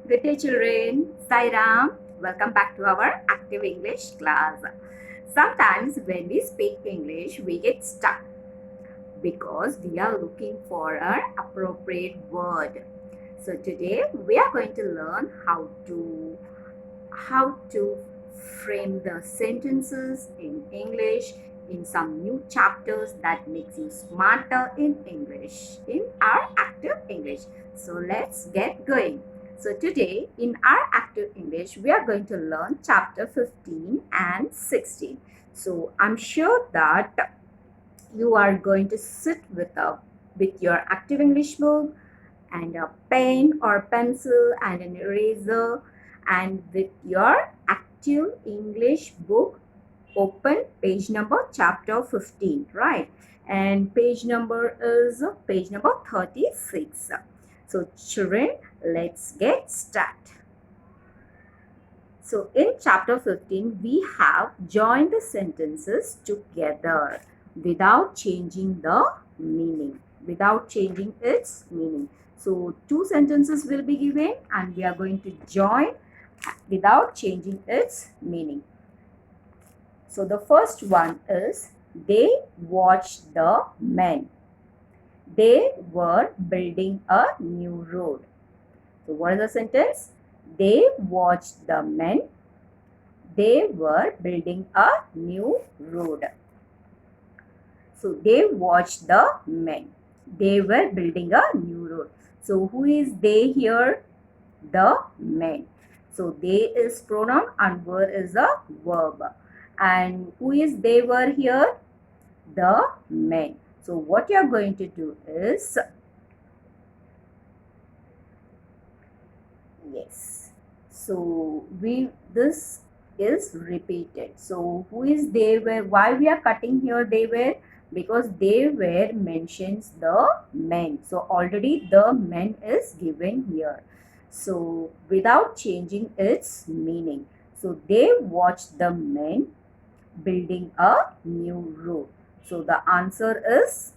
Good day, children. Sai Ram. Welcome back to our active English class. Sometimes when we speak English, we get stuck because we are looking for an appropriate word. So today we are going to learn how to frame the sentences in English in some new chapters that makes you smarter in English in our active English. So let's get going. So today in our active English we are going to learn chapter 15 and 16. So I'm sure that you are going to sit with your active English book and a pen or pencil and an eraser, and with your active English book open page number chapter 15, right? And page number is page number 36. So children, let's get started. So in chapter 15 we have joined the sentences together without changing the meaning, without changing its meaning. So two sentences will be given and we are going to join without changing its meaning. So the first one is, they watched the men. They were building a new road. So what is the sentence? They watched the men. They were building a new road. So they watched the men. They were building a new road. So who is they here? The men. So they is pronoun and were is a verb. And who is they were here? The men. So what you are going to do is, yes. So this is repeated. So who is they were? Why we are cutting here they were? Because they were mentions the men. So already the men is given here. So without changing its meaning. So they watched the men building a new road. So the answer is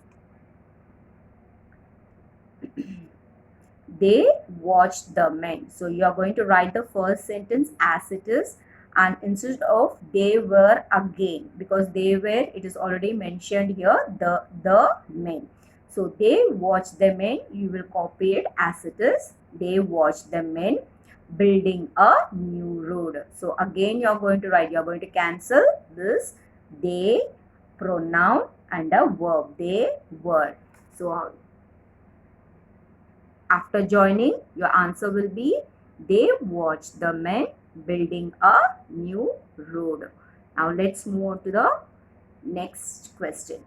they watched the men. So you are going to write the first sentence as it is, and instead of they were again, because they were, it is already mentioned here, the men. So they watched the men, you will copy it as it is. They watched the men building a new road. So again you are going to write, you are going to cancel this they pronoun and a verb. They were. So after joining, your answer will be, they watched the men building a new road. Now let's move on to the next question.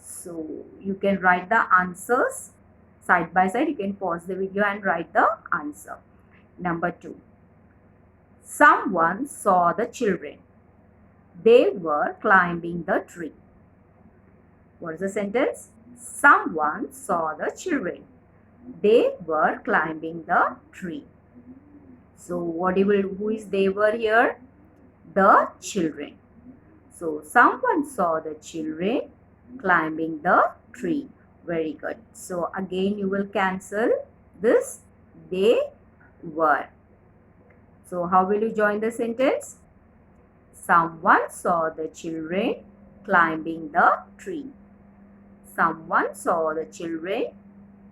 So you can write the answers side by side. You can pause the video and write the answer. Number 2. Someone saw the children. They were climbing the tree. What is the sentence? Someone saw the children. They were climbing the tree. So who is they were here? The children. So someone saw the children climbing the tree. Very good. So again you will cancel this they were. So how will you join the sentence? Someone saw the children climbing the tree. Someone saw the children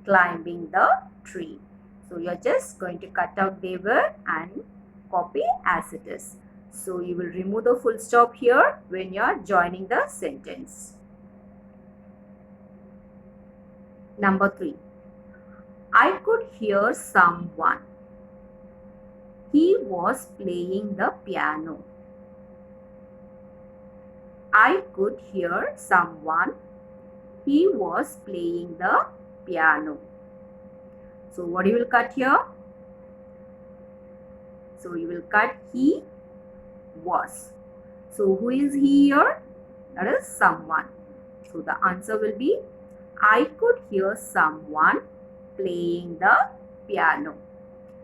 climbing the tree. So you're just going to cut out they were and copy as it is. So you will remove the full stop here when you're joining the sentence. Number 3. I could hear someone. He was playing the piano. I could hear someone. He was playing the piano. So what you will cut here? So you will cut he was. So who is he here? That is someone. So the answer will be, I could hear someone playing the piano.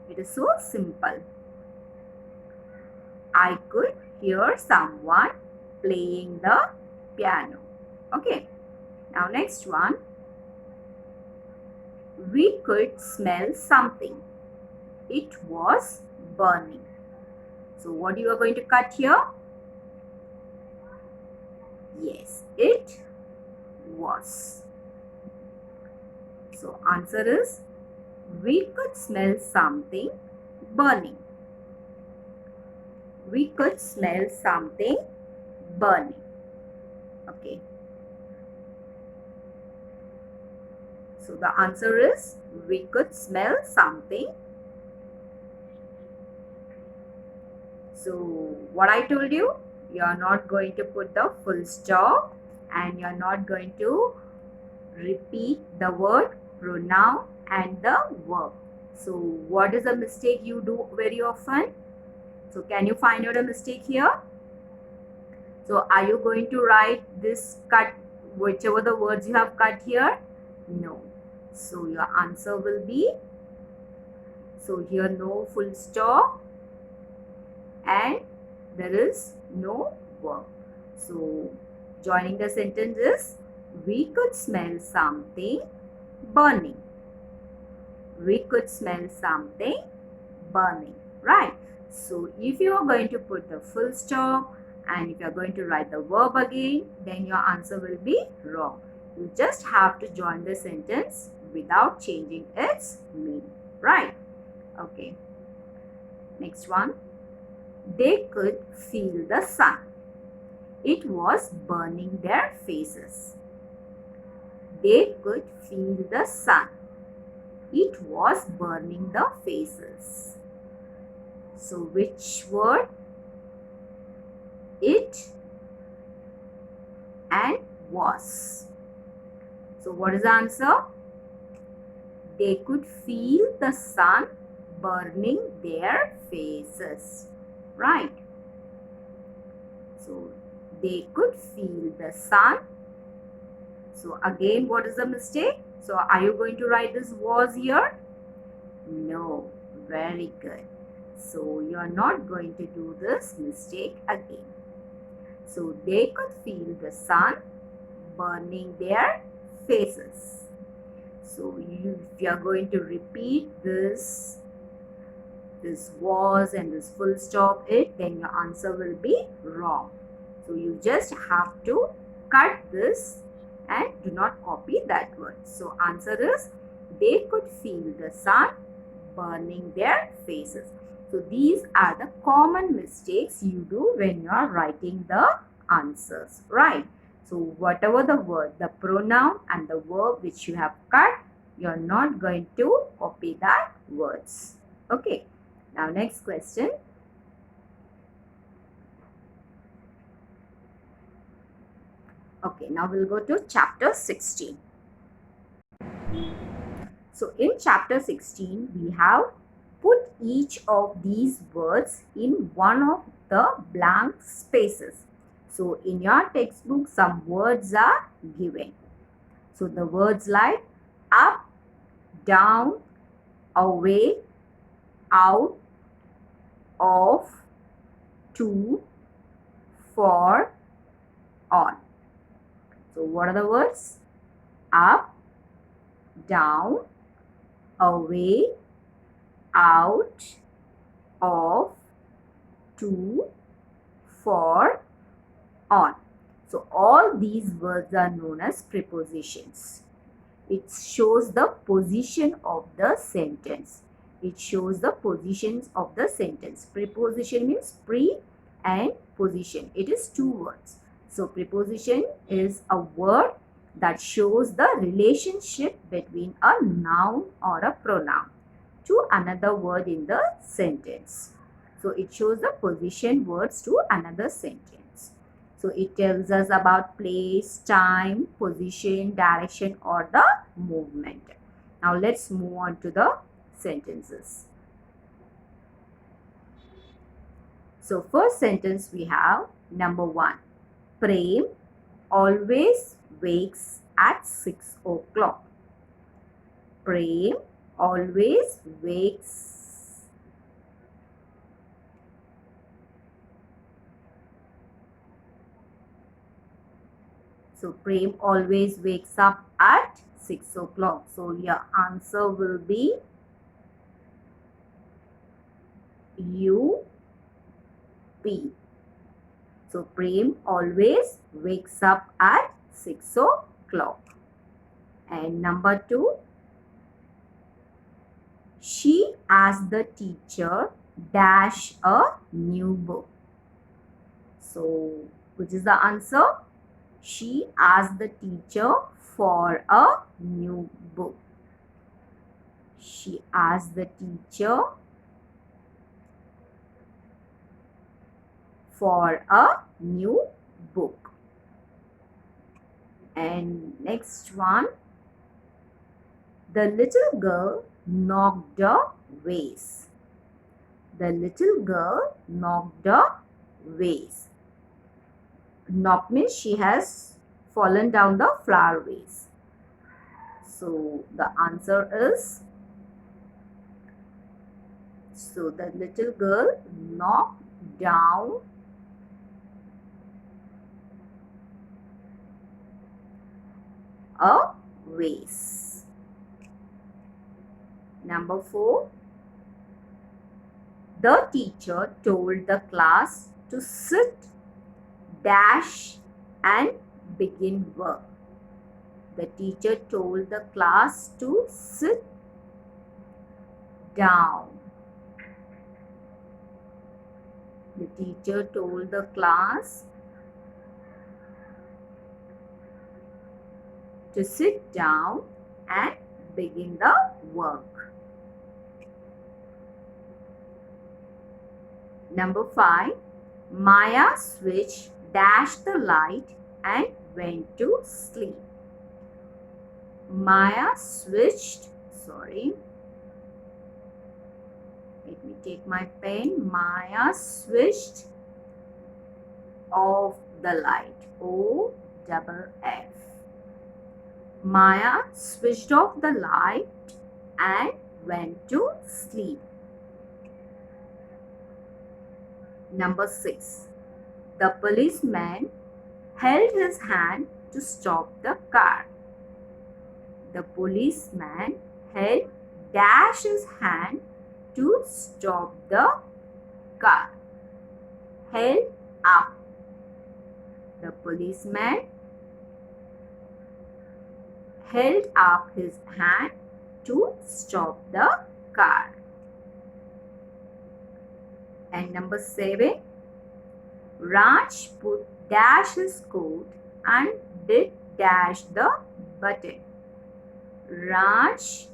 It is so simple. I could hear someone playing the piano. Okay. Now next one. We could smell something. It was burning. So what you are going to cut here? Yes, it was. So answer is, we could smell something burning. We could smell something burning. Okay. So the answer is, we could smell something. So what I told you, you are not going to put the full stop and you are not going to repeat the word, pronoun and the verb. So what is a mistake you do very often? So can you find out a mistake here? So are you going to write this cut, whichever the words you have cut here? No. So your answer will be, so here no full stop and there is no verb. So joining the sentence is, we could smell something burning. We could smell something burning, right? So if you are going to put the full stop and if you are going to write the verb again, then your answer will be wrong. You just have to join the sentence without changing its meaning, right? Okay. Next one. They could feel the sun. It was burning their faces. They could feel the sun. It was burning the faces. So which word? It and was. So what is the answer? They could feel the sun burning their faces. Right. So they could feel the sun. So again, what is the mistake? So are you going to write this was here? No. Very good. So you are not going to do this mistake again. So they could feel the sun burning their faces. So if you are going to repeat this was and this full stop it, then your answer will be wrong. So you just have to cut this and do not copy that word. So answer is, they could feel the sun burning their faces. So these are the common mistakes you do when you are writing the answers, right? So whatever the word, the pronoun and the verb which you have cut, you are not going to copy that words. Okay. Now next question. Okay, now we'll go to chapter 16. So in chapter 16, we have put each of these words in one of the blank spaces. So in your textbook, some words are given. So the words like up, down, away, out, off, to, for, on. So what are the words? Up, down, away, out, off, to, for, on. So all these words are known as prepositions. It shows the position of the sentence. It shows the positions of the sentence. Preposition means pre and position. It is two words. So preposition is a word that shows the relationship between a noun or a pronoun to another word in the sentence. So it shows the position words to another sentence. So it tells us about place, time, position, direction or the movement. Now let's move on to the sentences. So first sentence we have number 1. Prem always wakes at 6 o'clock. Prem always wakes. So Prem always wakes up at 6 o'clock. So your answer will be So Prem always wakes up at 6 o'clock. And number 2, she asked the teacher dash a new book. So which is the answer? She asked the teacher for a new book. She asked the teacher for a new book. And next one, the little girl knocked a vase. The little girl knocked a vase. Knock means she has fallen down the flower vase. So the answer is, so the little girl knocked down a vase. Number 4, the teacher told the class to sit, dash and begin work. The teacher told the class to sit down. The teacher told the class to sit down and begin the work. Number 5, Maya switched, dashed the light and went to sleep. Maya switched, let me take my pen. Maya switched off the light. O-double-F. Maya switched off the light and went to sleep. Number 6, the policeman held his hand to stop the car. The policeman held dash his hand to stop the car. Held up. The policeman held up his hand to stop the car. And number 7, Raj put dash his coat and did dash the button. Raj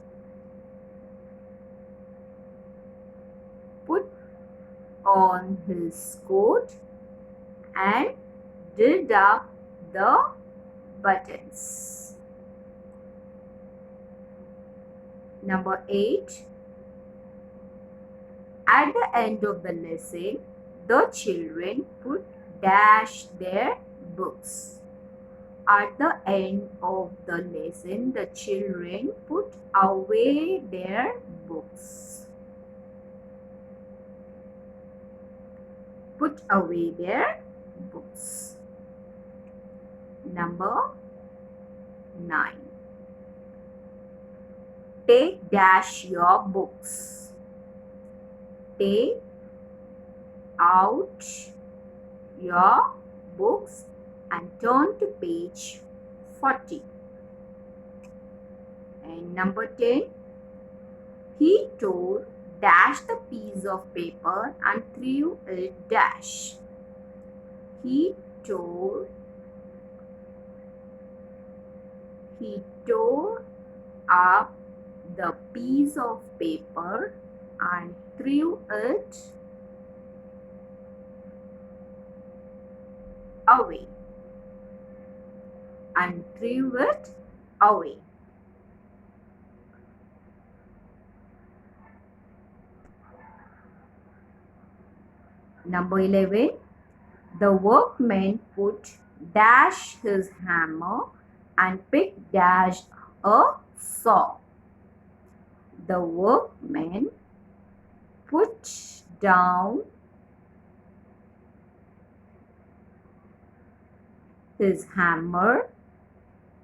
put on his coat and did up the buttons. Number 8, at the end of the lesson, the children put dash their books. At the end of the lesson, the children put away their books. Put away their books. Number 9. Take dash your books. Take out your books and turn to page 40. And number 10, he tore dash the piece of paper and threw it dash. He tore up the piece of paper and threw it away. And threw it away. Number 11, the workman put dash his hammer and picked dash a saw. The workman put down his hammer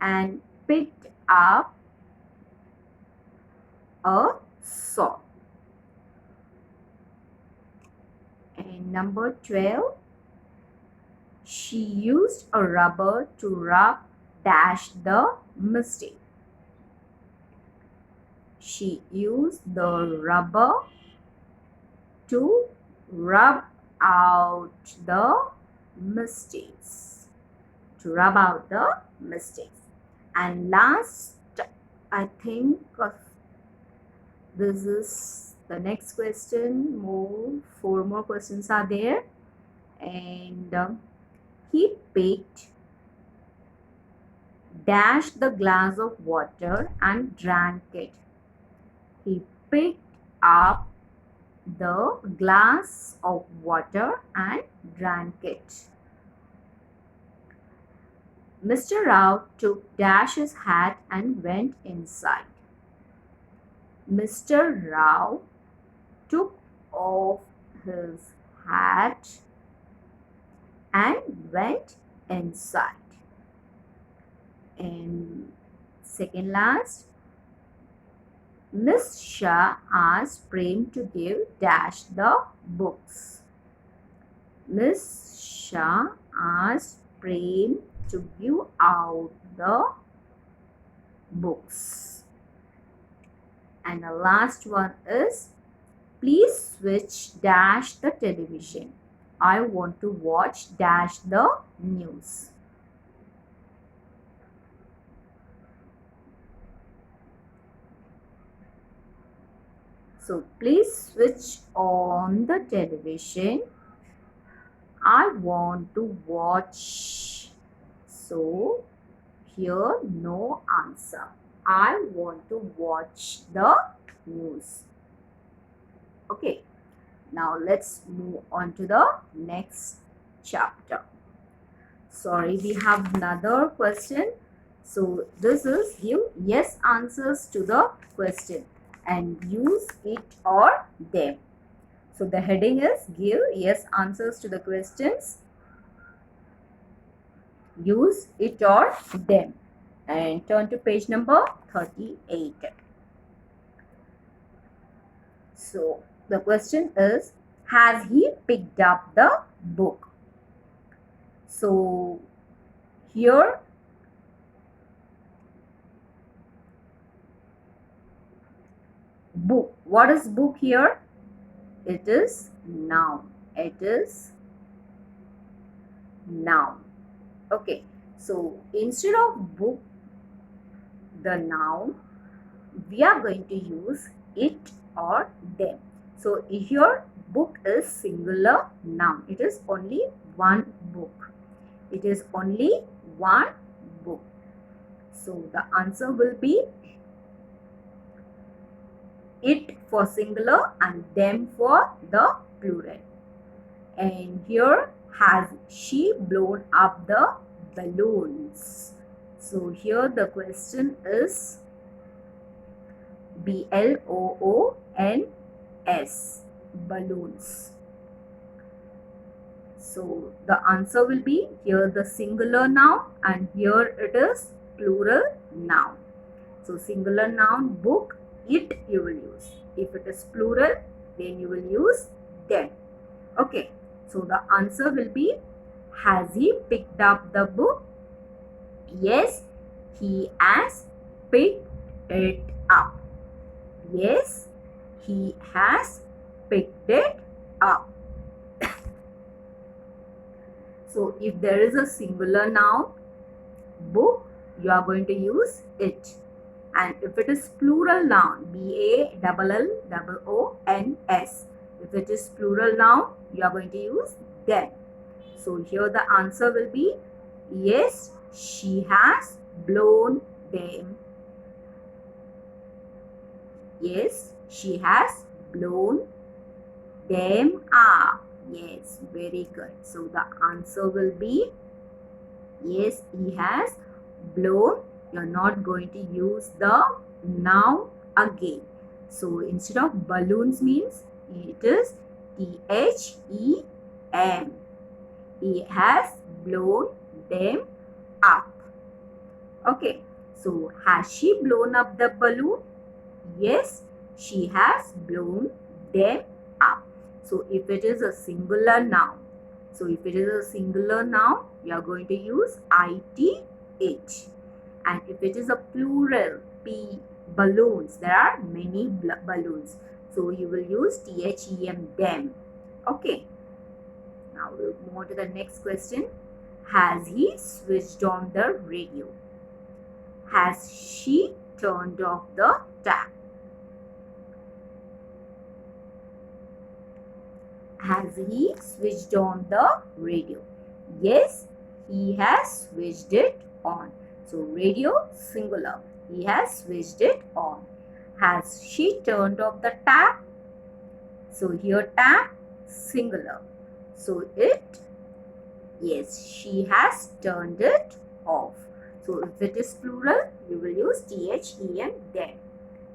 and picked up a saw. Number 12. She used a rubber to rub dash the mistake. She used the rubber to rub out the mistakes. To rub out the mistakes. And last, I think this is the next question. Four more questions are there. And he picked dashed the glass of water and drank it. He picked up the glass of water and drank it. Mr. Rao took Dash's hat and went inside. Mr. Rao took off his hat and went inside. And second last, Miss Shah asked Prem to give Dash the books. Miss Shah asked Prem to give out the books. And the last one is, please switch Dash the television. I want to watch Dash the news. So please switch on the television. I want to watch. So here no answer. I want to watch the news. Okay. Now let's move on to the next chapter. Sorry, we have another question. So this is give yes answers to the question and use it or them. So the heading is give yes answers to the questions, use it or them, and turn to page number 38. So the question is, has he picked up the book? So here book. What is book here? It is noun. It is noun. Okay. So instead of book, the noun, we are going to use it or them. So here book is singular noun. It is only one book. It is only one book. So the answer will be it for singular and them for the plural. And here, has she blown up the balloons? So here the question is BLOONS, balloons. So the answer will be here the singular noun and here it is plural noun. So singular noun book, it you will use. If it is plural, then you will use them. Okay. So the answer will be, has he picked up the book? Yes, he has picked it up. Yes, he has picked it up. So if there is a singular noun, book, you are going to use it. And if it is plural noun, BALLOONS, if it is plural noun, you are going to use them. So here the answer will be, yes, she has blown them. Yes, she has blown them up. Yes, very good. So the answer will be, yes, he has blown. You're not going to use the noun again. So instead of balloons means it is THEM. He has blown them up. Okay. So has she blown up the balloon? Yes, she has blown them up. So if it is a singular noun, you are going to use it. And if it is a plural, balloons, there are many balloons. So you will use them. Okay. Now we'll move on to the next question. Has he switched on the radio? Has she turned off the tap? Has he switched on the radio? Yes, he has switched it on. So radio singular. He has switched it on. Has she turned off the tap? So here tap singular. So yes, she has turned it off. So if it is plural, you will use them.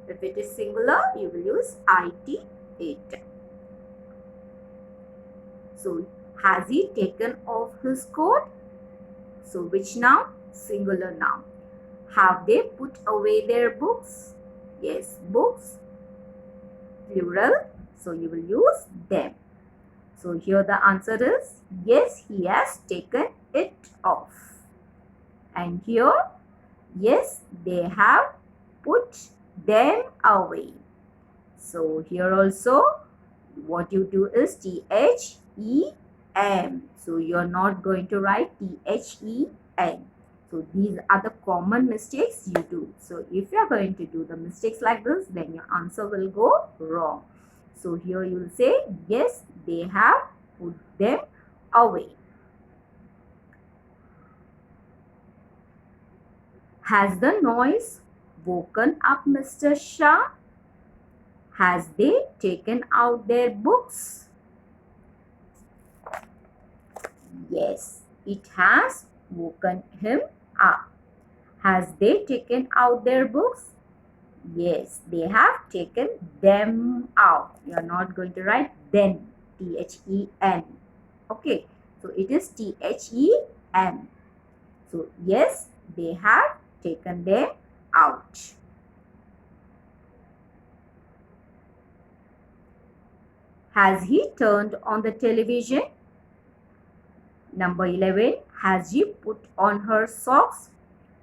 If it is singular, you will use it. So has he taken off his coat? So which noun? Singular noun. Have they put away their books? Yes, books. Plural. So you will use them. So here the answer is yes, he has taken it off. And here, yes, they have put them away. So here also, what you do is THEM. So you are not going to write THEN. So these are the common mistakes you do. So if you are going to do the mistakes like this, then your answer will go wrong. So here you will say, yes, they have put them away. Has the noise woken up Mr. Shah? Has they taken out their books? Yes, it has woken him up. Has they taken out their books? Yes, they have taken them out. You are not going to write then, THEN. Okay, so it is THEM. So yes, they have taken them out. Has he turned on the television? Number 11, has she put on her socks?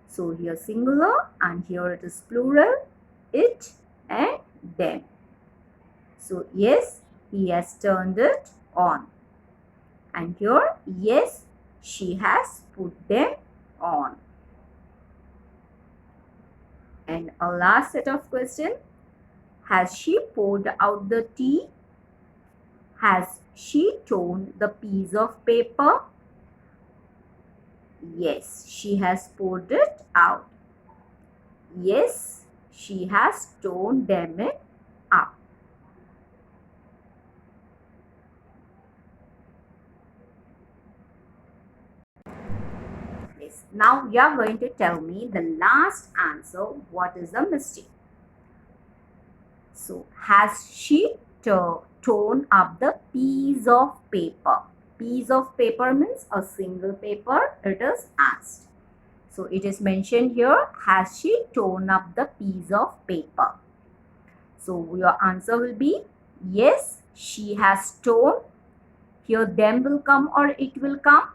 So here singular and here it is plural, it and them. So yes, he has turned it on. And here, yes, she has put them on. And a last set of questions. Has she poured out the tea? Has she torn the piece of paper? Yes, she has poured it out. Yes, she has torn them up. Yes, now you are going to tell me the last answer. What is the mistake? So, has she torn up the piece of paper? Piece of paper means a single paper. It is asked. So it is mentioned here, has she torn up the piece of paper? So your answer will be yes, she has torn. Here them will come or it will come.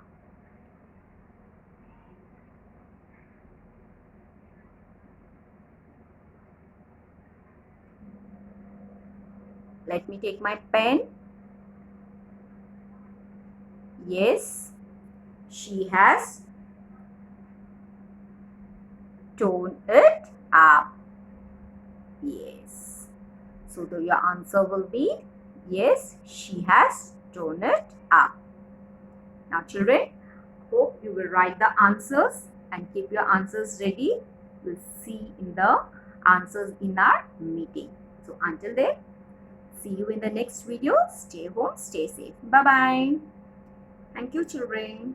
Let me take my pen. Yes, she has torn it up. Yes. So your answer will be yes, she has torn it up. Now children, hope you will write the answers and keep your answers ready. We'll see in the answers in our meeting. So until then, see you in the next video. Stay home, stay safe. Bye-bye. Thank you children.